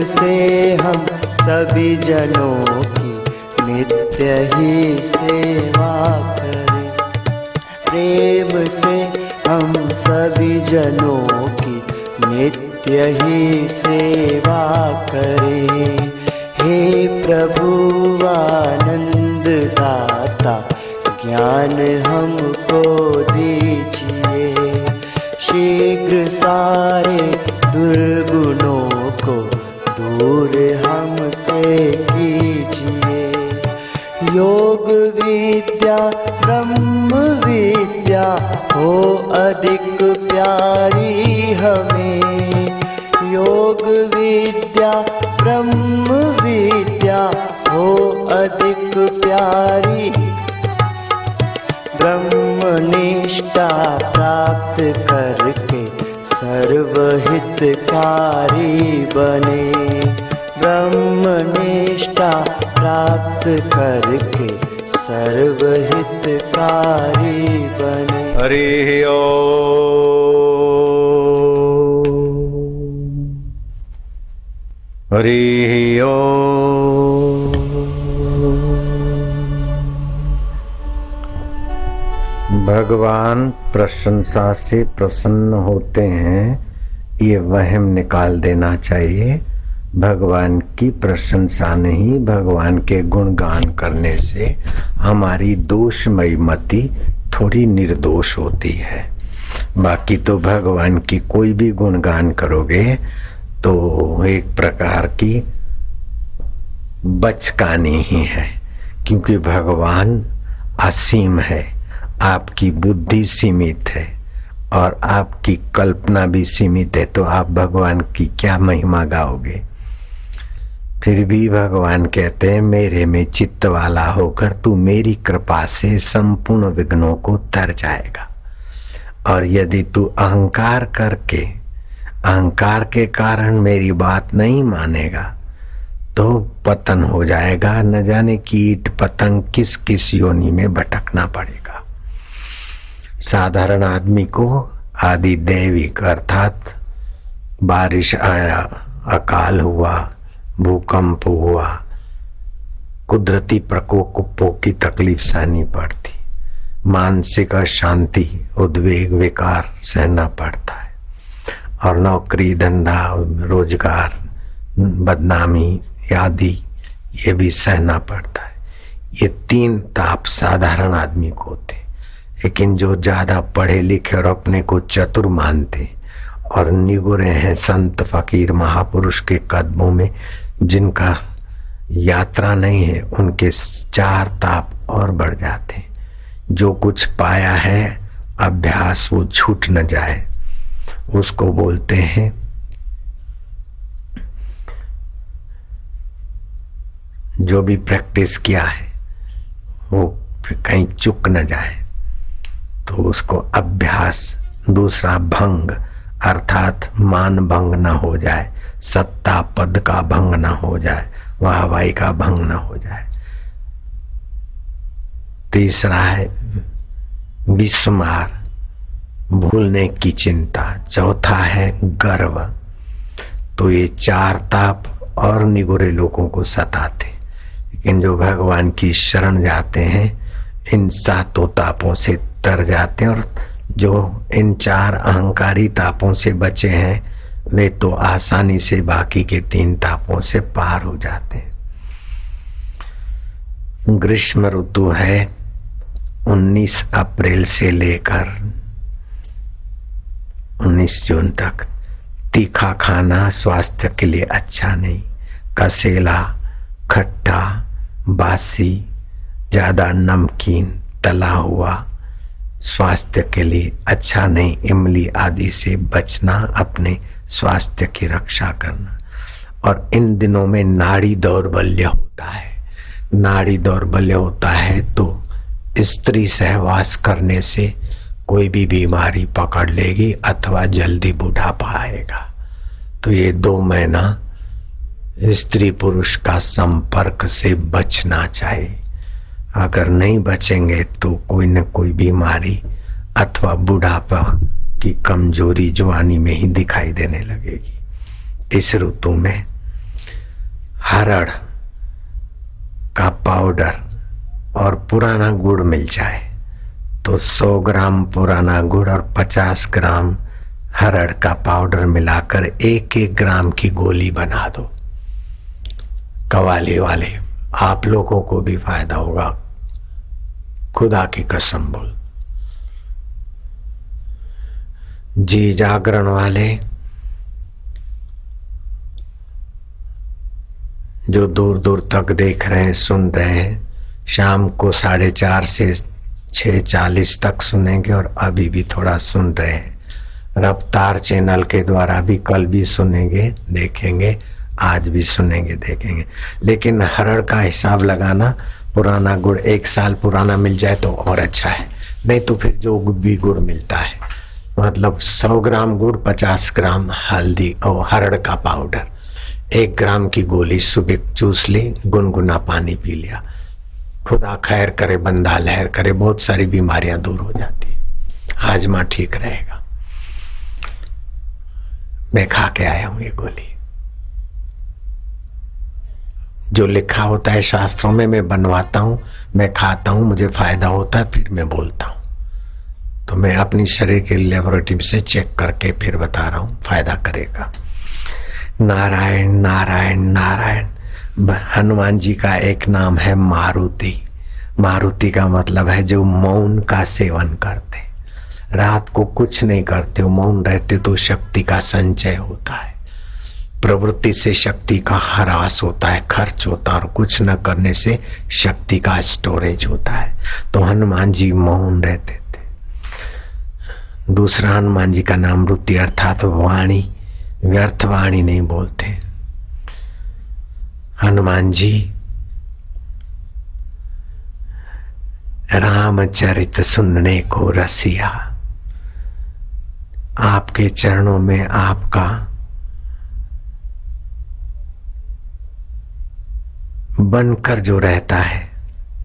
से हम सभी जनों की नित्य ही सेवा करें। प्रेम से हम सभी जनों की नित्य ही सेवा करें। हे प्रभु आनंद दाता ज्ञान हमको दीजिए। शीघ्र सारे दुर्गुणों को दूर हमसे कीजिए। योग विद्या ब्रह्म विद्या हो अधिक प्यारी हमें। योग विद्या ब्रह्म विद्या हो अधिक प्यारी। ब्रह्मनिष्ठा प्राप्त करके सर्वहितकारी बने। ब्रह्मनिष्ठा प्राप्त करके सर्वहितकारी बने। हरि ओम। हरि ओम। भगवान प्रशंसा से प्रसन्न होते हैं, ये वहम निकाल देना चाहिए। भगवान की प्रशंसा नहीं, भगवान के गुणगान करने से हमारी दोषमयी मति थोड़ी निर्दोष होती है। बाकी तो भगवान की कोई भी गुणगान करोगे तो एक प्रकार की बचकानी ही है, क्योंकि भगवान असीम है, आपकी बुद्धि सीमित है और आपकी कल्पना भी सीमित है, तो आप भगवान की क्या महिमा गाओगे। फिर भी भगवान कहते हैं मेरे में चित्त वाला होकर तू मेरी कृपा से संपूर्ण विघ्नों को तर जाएगा। और यदि तू अहंकार करके अहंकार के कारण मेरी बात नहीं मानेगा तो पतन हो जाएगा। न जाने कीट पतंग किस किस योनि में भटकना पड़ेगा। साधारण आदमी को आदि दैविक अर्थात बारिश आया, अकाल हुआ, भूकंप हुआ, कुदरती प्रकोपों की तकलीफ सहनी पड़ती, मानसिक अशांति, उद्वेग, विकार सहना पड़ता है, और नौकरी धंधा रोजगार बदनामी आदि ये भी सहना पड़ता है। ये तीन ताप साधारण आदमी को होते, लेकिन जो ज्यादा पढ़े लिखे और अपने को चतुर मानते और निगुरे हैं संत फकीर महापुरुष के कदमों में, जिनका यात्रा नहीं है, उनके चार ताप और बढ़ जाते। जो कुछ पाया है अभ्यास वो छूट न जाए, उसको बोलते हैं जो भी प्रैक्टिस किया है वो कहीं चुक न जाए, तो उसको अभ्यास। दूसरा भंग अर्थात मान भंग न हो जाए, सत्ता पद का भंग न हो जाए, वाहवाही का भंग न हो जाए। तीसरा है विस्मार, भूलने की चिंता। चौथा है गर्व। तो ये चार ताप और निगुरे लोगों को सताते, लेकिन जो भगवान की शरण जाते हैं इन सातों तापों से तर जाते हैं। और जो इन चार अहंकारी तापों से बचे हैं वे तो आसानी से बाकी के तीन तापों से पार हो जाते हैं। ग्रीष्म ऋतु है 19 अप्रैल से लेकर 19 जून तक। तीखा खाना स्वास्थ्य के लिए अच्छा नहीं, कसेला, खट्टा, बासी, ज्यादा नमकीन, तला हुआ स्वास्थ्य के लिए अच्छा नहीं। इमली आदि से बचना, अपने स्वास्थ्य की रक्षा करना। और इन दिनों में नाड़ी दौर्बल्य होता है। नाड़ी दौर्बल्य होता है तो स्त्री सहवास करने से कोई भी बीमारी पकड़ लेगी अथवा जल्दी बुढ़ापा आएगा। तो ये 2 महीना स्त्री पुरुष का संपर्क से बचना चाहिए। अगर नहीं बचेंगे तो कोई न कोई बीमारी अथवा बुढ़ापा की कमजोरी जवानी में ही दिखाई देने लगेगी। इस ऋतु में हरड़ का पाउडर और पुराना गुड़ मिल जाए तो 100 ग्राम पुराना गुड़ और 50 ग्राम हरड़ का पाउडर मिलाकर 1-1 ग्राम की गोली बना दो। कवाली वाले आप लोगों को भी फायदा होगा, खुदा की कसम बोल। जी जागरण वाले जो दूर दूर तक देख रहे हैं, सुन रहे हैं, शाम को 4:30 से 6:40 तक सुनेंगे और अभी भी थोड़ा सुन रहे हैं। रफ्तार चैनल के द्वारा भी कल भी सुनेंगे, देखेंगे, आज भी सुनेंगे, देखेंगे। लेकिन हरड़ का हिसाब लगाना, पुराना गुड़ 1 साल पुराना मिल जाए तो और अच्छा है, नहीं तो फिर जो भी गुड़ मिलता है, मतलब 100 ग्राम गुड़, 50 ग्राम हल्दी और हरड़ का पाउडर, 1 ग्राम की गोली सुबह चूस ली, गुनगुना पानी पी लिया। खुदा खैर करे, बंदा लहर करे, बहुत सारी बीमारियां दूर हो जाती है, हाजमा ठीक रहेगा। मैं खा के आया हूं ये गोली, जो लिखा होता है शास्त्रों में मैं बनवाता हूं, मैं खाता हूं, मुझे फायदा होता है, फिर मैं बोलता हूं। तो मैं अपनी शरीर के लेबोरेटरी से चेक करके फिर बता रहा हूं, फायदा करेगा। नारायण नारायण नारायण। हनुमान जी का एक नाम है मारुति। मारुति का मतलब है जो मौन का सेवन करते, रात को कुछ नहीं करते हो, मौन रहते तो शक्ति का संचय होता है, प्रवृत्ति से शक्ति का ह्रास होता है, खर्च होता है, और कुछ न करने से शक्ति का स्टोरेज होता है। तो हनुमान जी मौन रहते थे। दूसरा हनुमान जी का नाम रुति अर्थात वाणी, व्यर्थ वाणी नहीं बोलते। हनुमान जी रामचरित सुनने को रसिया, आपके चरणों में आपका बनकर जो रहता है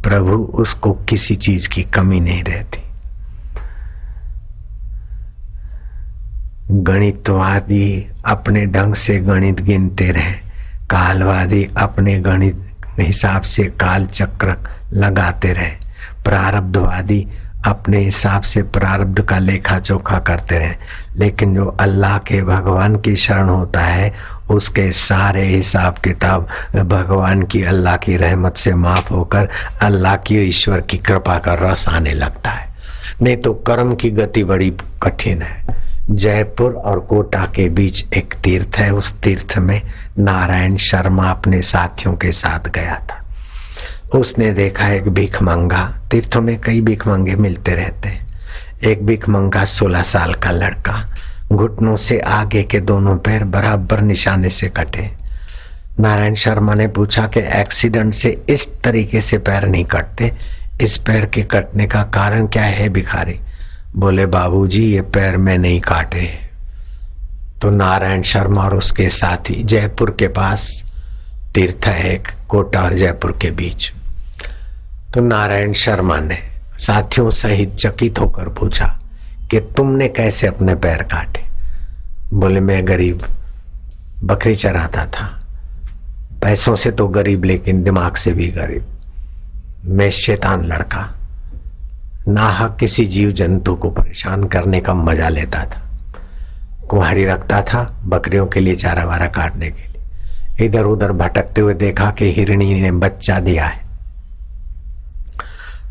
प्रभु, उसको किसी चीज की कमी नहीं रहती। गणितवादी अपने ढंग से गणित गिनते रहे, कालवादी अपने गणित हिसाब से काल चक्र लगाते रहे, प्रारब्धवादी अपने हिसाब से प्रारब्ध का लेखा चोखा करते रहे। लेकिन जो अल्लाह के भगवान की शरण होता है, उसके सारे हिसाब किताब भगवान की, अल्लाह की रहमत से माफ होकर अल्लाह की, ईश्वर की कृपा का रस आने लगता है। नहीं तो कर्म की गति बड़ी कठिन है। जयपुर और कोटा के बीच एक तीर्थ है, उस तीर्थ में नारायण शर्मा अपने साथियों के साथ गया था। उसने देखा एक भिखमंगा, तीर्थों में कई भिखमंगे मिलते रहते हैं। एक भिखमंगा 16 साल का लड़का, घुटनों से आगे के दोनों पैर बराबर निशाने से कटे। नारायण शर्मा ने पूछा कि एक्सीडेंट से इस तरीके से पैर नहीं कटते, इस पैर के कटने का कारण क्या है भिखारी? बोले बाबूजी ये पैर में नहीं काटे। तो नारायण शर्मा और उसके साथी, जयपुर के पास तीर्थ है एक, कोटा और जयपुर के बीच। तो नारायण शर्मा ने साथियों सहित चकित होकर पूछा कि तुमने कैसे अपने पैर काटे? बोले मैं गरीब, बकरी चराता था, पैसों से तो गरीब लेकिन दिमाग से भी गरीब। मैं शैतान लड़का, नाहक किसी जीव जंतु को परेशान करने का मजा लेता था। कुहाड़ी रखता था बकरियों के लिए चारा वारा काटने के लिए। इधर उधर भटकते हुए देखा कि हिरणी ने बच्चा दिया है।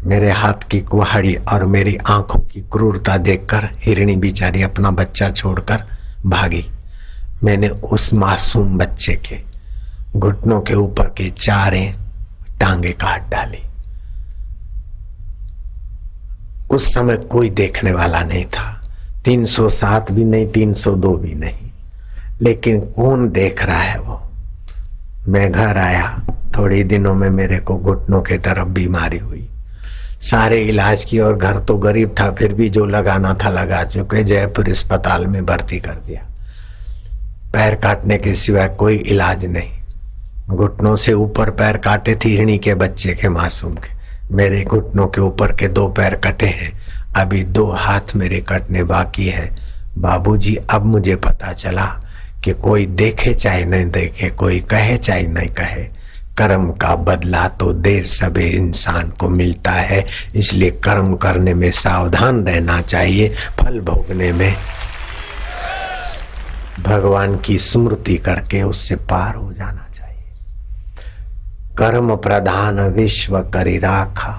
मेरे हाथ की कुहाड़ी और मेरी आंखों की क्रूरता देखकर हिरणी बेचारी अपना बच्चा छोड़कर भागी। मैंने उस मासूम बच्चे के घुटनों के ऊपर के चारें टांगे काट डाली। उस समय कोई देखने वाला नहीं था, 307 भी नहीं, 302 भी नहीं, लेकिन कौन देख रहा है वो? मैं घर आया, थोड़े दिनों में मेरे को घुटनों के तरफ बीमारी हुई। सारे इलाज की और घर तो गरीब था, फिर भी जो लगाना था लगा चुके। जयपुर अस्पताल में भर्ती कर दिया। पैर काटने के सिवाय कोई इलाज नहीं। घुटनों से ऊपर पैर काटे थे हिरणी के बच्चे के, मासूम के। मेरे घुटनों के ऊपर के 2 पैर कटे हैं, अभी 2 हाथ मेरे कटने बाकी है। बाबूजी अब मुझे पता चला कि कोई देखे चाहे नहीं देखे, कोई कहे चाहे नहीं कहे, कर्म का बदला तो देर सवेर इंसान को मिलता है। इसलिए कर्म करने में सावधान रहना चाहिए, फल भोगने में भगवान की स्मृति करके उससे पार हो जाना चाहिए। कर्म प्रधान विश्व करी राखा।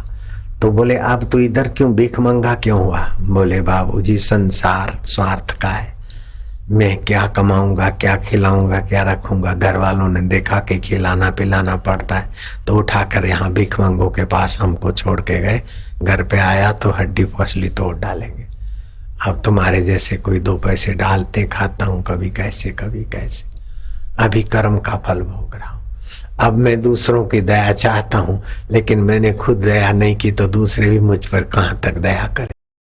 तो बोले अब तो इधर क्यों भीख मंगा क्यों हुआ? बोले बाबूजी संसार स्वार्थ का है, मैं क्या कमाऊंगा, क्या खिलाऊंगा, क्या रखूंगा। घर वालों ने देखा कि खिलाना पिलाना पड़ता है तो उठाकर यहाँ भीख मंगों के पास हमको छोड़ के गए। घर पे आया तो हड्डी फसली तोड़ डालेंगे। अब तुम्हारे जैसे कोई 2 पैसे डालते खाता हूं, कभी कैसे कभी कैसे। अभी कर्म का फल भोग रहा हूं। अब मैं दूसरों की दया चाहता हूं, लेकिन मैंने खुद दया नहीं की तो दूसरे भी मुझ पर कहां तक दया करें।